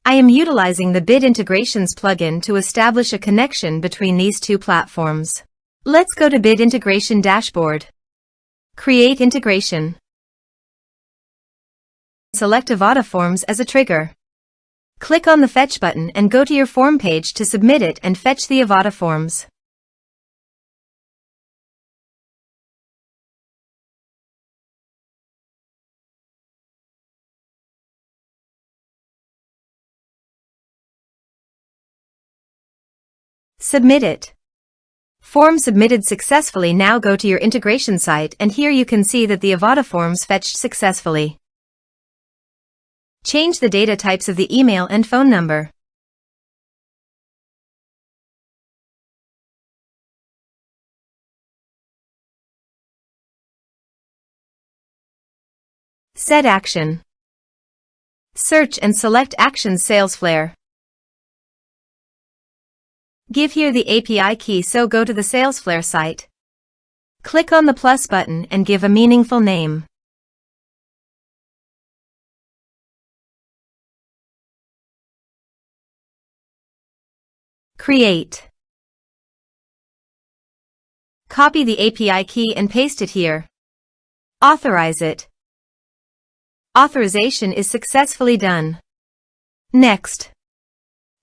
I am utilizing the Bit Integrations plugin to establish a connection between these two platforms. Let's go to Bit Integration Dashboard. Create integration. Select Avada Forms as a trigger. Click on the Fetch button and go to your form page to submit it and fetch the Avada Forms. Submit it. Form submitted successfully. Now go to your integration site and here you can see that the Avada Forms fetched successfully. Change the data types of the email and phone number. Set action. Search and select Actions Salesflare. Give here the API key, so go to the Salesflare site. Click on the plus button and give a meaningful name. Create. Copy the API key and paste it here. Authorize it. Authorization is successfully done. Next.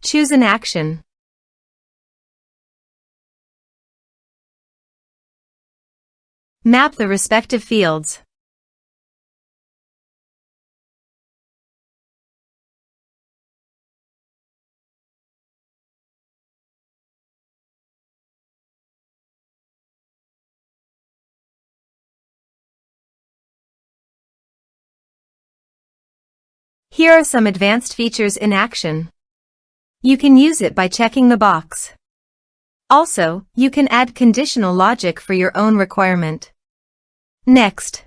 Choose an action. Map the respective fields. Here are some advanced features in action. You can use it by checking the box. Also, you can add conditional logic for your own requirement. Next.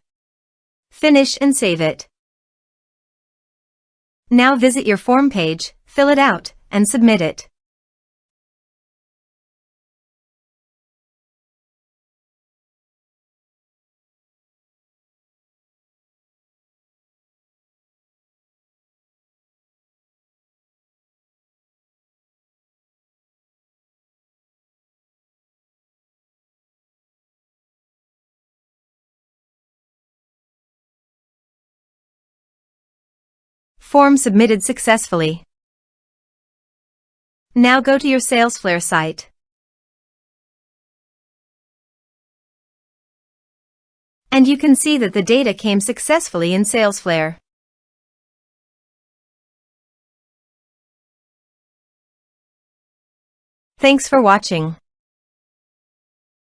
Finish and save it. Now visit your form page, fill it out, and submit it. Form submitted successfully. Now go to your Salesflare site. And you can see that the data came successfully in Salesflare. Thanks for watching.